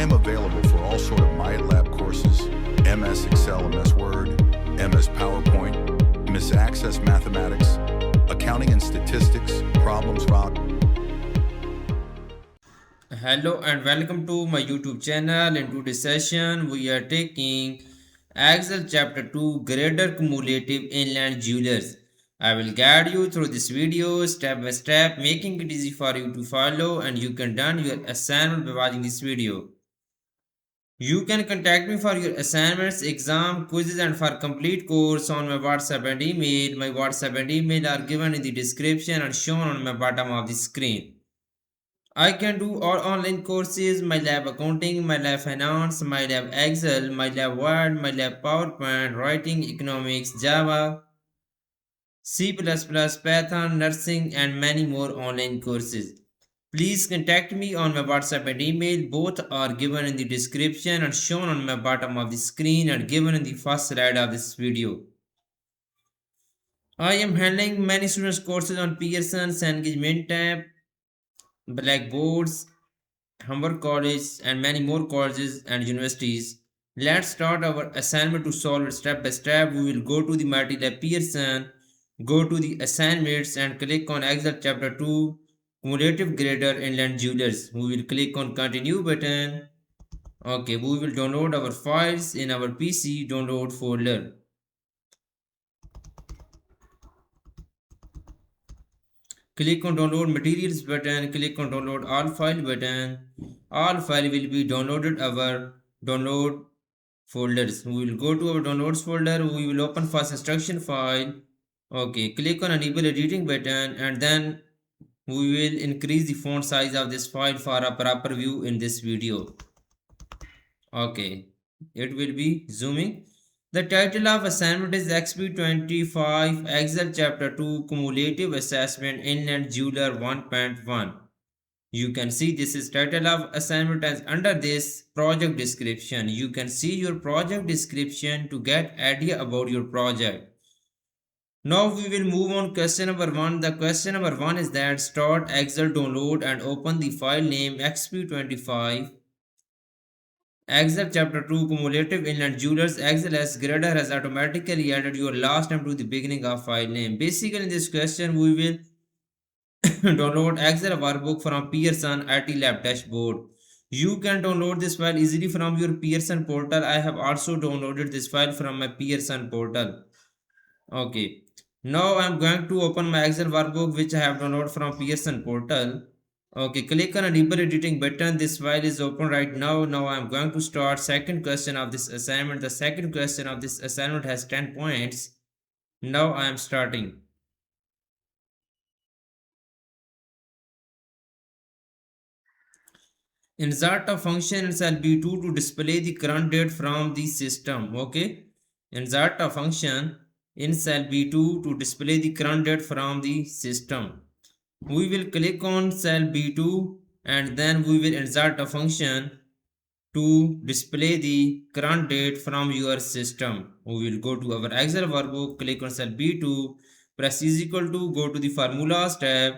I'm available for all sort of MyLab courses, MS Excel, MS Word, MS PowerPoint, MS Access Mathematics, Accounting and Statistics, Problems Rock. Hello and welcome to my YouTube channel. In today's session, we are taking Excel Chapter 2 Greater Cumulative Inland Jewelers. I will guide you through this video step by step, making it easy for you to follow, and you can done your assignment by watching this video. You can contact me for your assignments, exam, quizzes, and for complete course on my WhatsApp and email. My WhatsApp and email are given in the description and shown on my bottom of the screen. I can do all online courses, my lab accounting, my lab finance, my lab Excel, my lab Word, my lab PowerPoint, writing, economics, Java, C++, Python, nursing, and many more online courses. Please contact me on my WhatsApp and email. Both are given in the description and shown on my bottom of the screen and given in the first slide of this video. I am handling many students courses on Pearson, Cengage, Mintab, Blackboards, Humber College, and many more colleges and universities. Let's start our assignment to solve it step by step. We will go to the MultiLab Pearson, go to the assignments and click on Excel Chapter 2 Cumulative Greater Inland Jewelers. We will click on Continue button. Okay, we will download our files in our PC download folder. Click on download materials button, click on download all file button. All file will be downloaded our download folders. We will go to our downloads folder, we will open first instruction file. Okay, click on enable editing button and then we will increase the font size of this file for a proper view in this video. Okay, it will be zooming. The title of assignment is Exp25 Excel Chapter 2 Cumulative Assessment Inland Jeweler 1.1. You can see this is title of assignment as under this project description. You can see your project description to get idea about your project. Now we will move on question number 1. The question number 1 is that start Excel download and open the file name Exp25 Excel Chapter 2 Cumulative Inland Jewelers. Excel as grader has automatically added your last name to the beginning of file name. Basically in this question we will download Excel workbook from Pearson IT Lab dashboard. You can download this file easily from your Pearson portal. I have also downloaded this file from my Pearson portal. Okay. Now I am going to open my Excel workbook which I have downloaded from Pearson portal. Okay, click on enable editing button. This file is open right now. Now I am going to start second question of this assignment. The second question of this assignment has 10 points. Now I am starting. Insert a function in cell B2 to display the current date from the system. Okay, insert a function in cell B2 to display the current date from the system. We will click on cell B2 and then we will insert a function to display the current date from your system. We will go to our Excel workbook, click on cell B2, press is equal to, go to the formulas tab.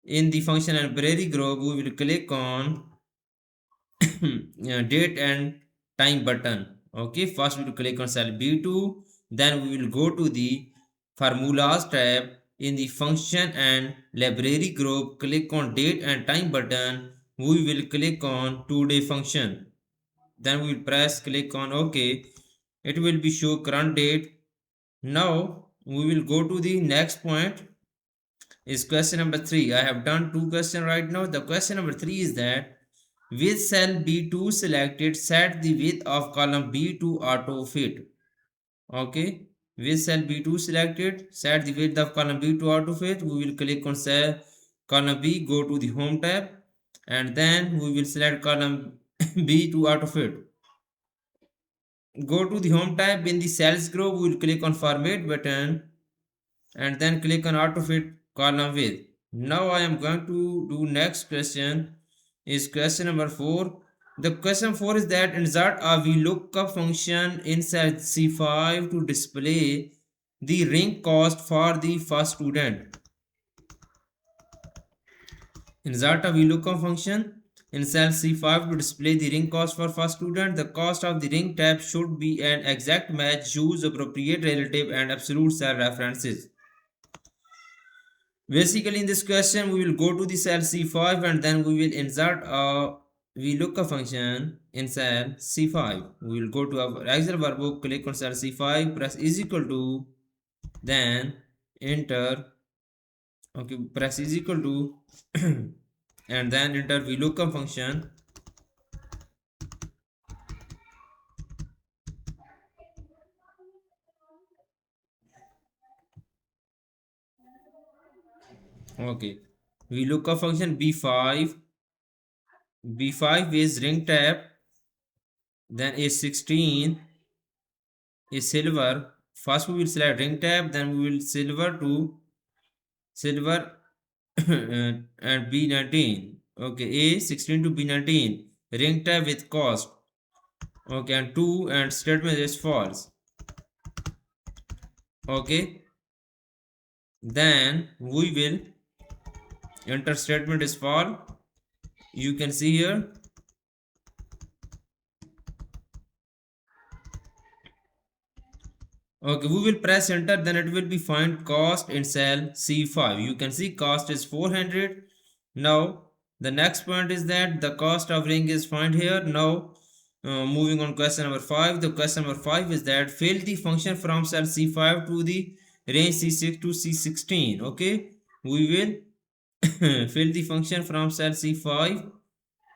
In the function library group, we will click on date and time button. Okay, first we will click on cell B2, then we will go to the formulas tab. In the function and library group, click on date and time button. We will click on today function. Then we will press click on OK. It will be show current date. Now we will go to the next point. Is question number 3. I have done 2 questions right now. The question number 3 is that with cell B2 selected, set the width of column B to auto fit. Okay. With cell B2 selected, set the width of column B to auto fit. We will click on cell column B, go to the home tab and then we will select column B to auto fit. Go to the home tab. In the cells group, we will click on format button and then click on auto fit column width. Now I am going to do next question is question number 4. The question 4 is that insert a VLOOKUP function in cell C5 to display the rank cost for the first student. Insert a VLOOKUP function in cell C5 to display the ring cost for first student. The cost of the ring tab should be an exact match. Use appropriate relative and absolute cell references. Basically, in this question, we will go to the cell C5 and then we will insert a VLOOKUP function in cell C5. We will go to our Excel workbook, click on cell C5, press is equal to, then enter, okay, press is equal to, and then enter VLOOKUP function. Okay, VLOOKUP function B5 is ring tab, then A16 is silver. First we will select ring tab, then we will silver and B19. Okay, A16 to B19 ring tab with cost. Okay, and 2 and statement is false. Okay, then we will enter statement is false. You can see here. Okay, we will press enter, then it will be find cost in cell C5. You can see cost is 400. Now the next point is that the cost of ring is found here. Now moving on question number 5. The question number 5 is that fill the function from cell C5 to the range C6 to C16. Okay, we will fill the function from cell C5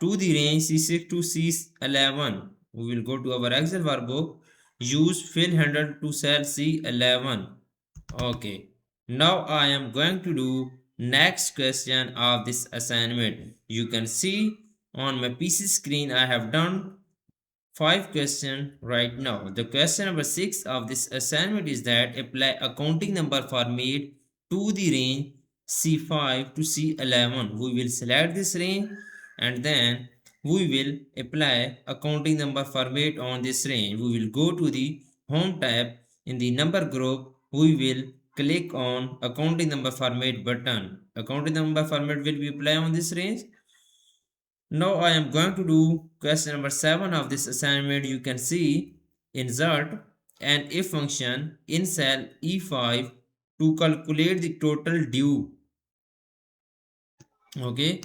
to the range C6 to C11. We will go to our Excel workbook. Use fill handle to cell C11. Okay. Now I am going to do next question of this assignment. You can see on my PC screen I have done 5 questions right now. The question number 6 of this assignment is that apply a counting number format to the range C5 to C11. We will select this range and then we will apply a counting number format on this range. We will go to the home tab. In the number group we will click on a counting number format button. A counting number format will be applied on this range. Now I am going to do question number 7 of this assignment. You can see insert an if function in cell E5 to calculate the total due. Okay,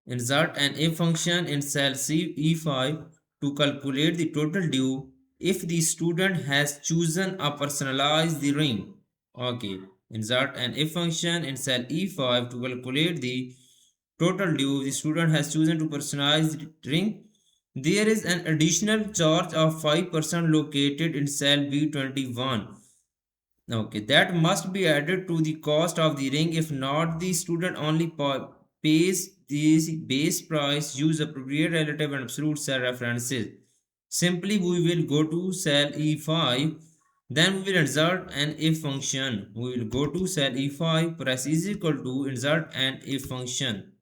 insert an if function in cell E5 to calculate the total due if the student has chosen a personalized the ring. Okay, insert an if function in cell E5 to calculate the total due the student has chosen to personalize the ring. There is an additional charge of 5% located in cell B21. Okay, that must be added to the cost of the ring. If not, the student only pays the base price. Use appropriate relative and absolute cell references. Simply we will go to cell E5, then we will insert an if function. We will go to cell E5, press is equal to insert an if function.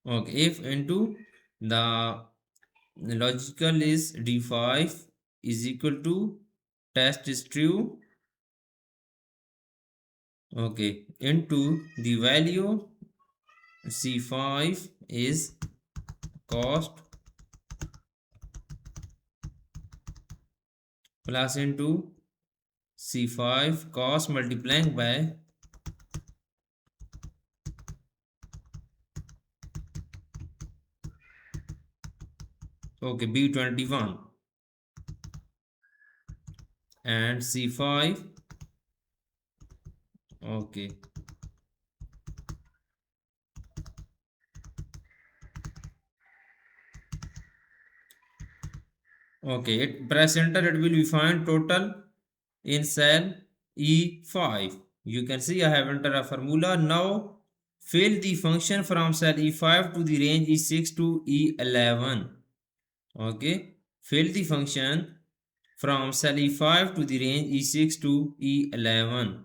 Okay, if into the logical is D5 is equal to test is true. Okay, into the value C5 is cost plus into C5 cost multiplying by okay B21 and C5 okay press enter, it will be find total in cell E5. You can see I have entered a formula. Now fill the function from cell E5 to the range E6 to E11. Okay, fill the function from cell E5 to the range E6 to E11.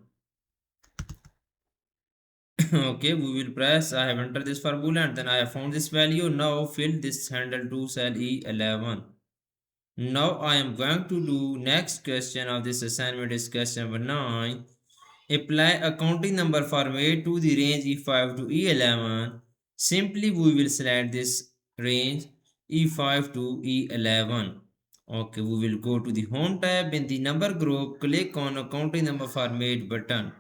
Okay, we will press I have entered this formula and then I have found this value. Now fill this handle to cell E11. Now I am going to do next question of this assignment is question number 9. Apply a counting number format to the range E5 to E11. Simply we will select this range E5 to E11. Okay, we will go to the home tab. In the number group, click on a counting number format button.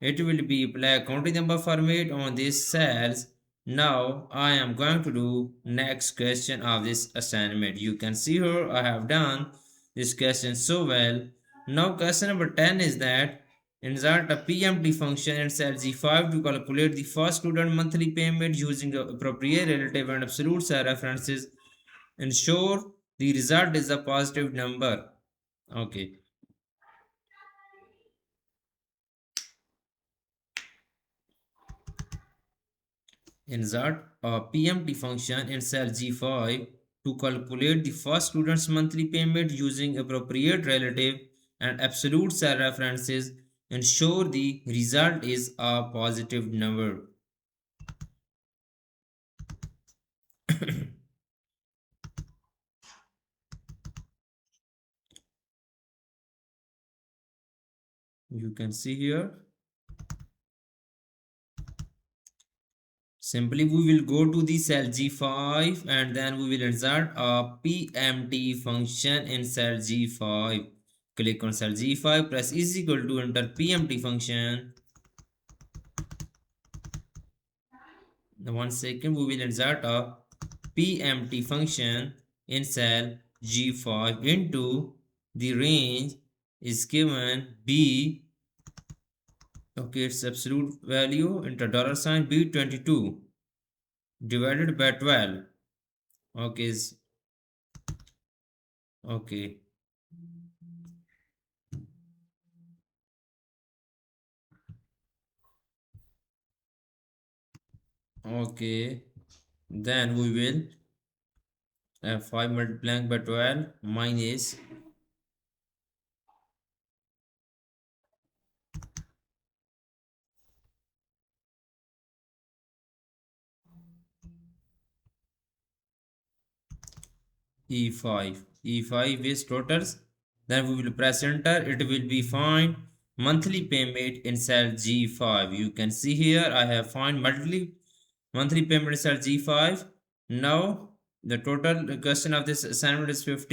It will be apply counting number format on these cells. Now I am going to do next question of this assignment. You can see here I have done this question so well. Now question number 10 is that insert a PMT function in cell G5 to calculate the first student monthly payment using appropriate relative and absolute cell references. Ensure the result is a positive number. Okay. Insert a PMT function in cell G5 to calculate the first student's monthly payment using appropriate relative and absolute cell references. Ensure the result is a positive number. You can see here. Simply we will go to the cell G5 and then we will insert a PMT function in cell G5. Click on cell G5, press is equal to enter PMT function. Now 1 second, we will insert a PMT function in cell G5 into the range is given B. Okay, its absolute value into $sign B22 divided by 12. Okay, okay. Okay, then we will have 5 multiplying by 12 minus E5. E5 is totals. Then we will press enter. It will be find monthly payment in cell G5. You can see here I have find monthly payment in cell G5. Now the total question of this assignment is 15.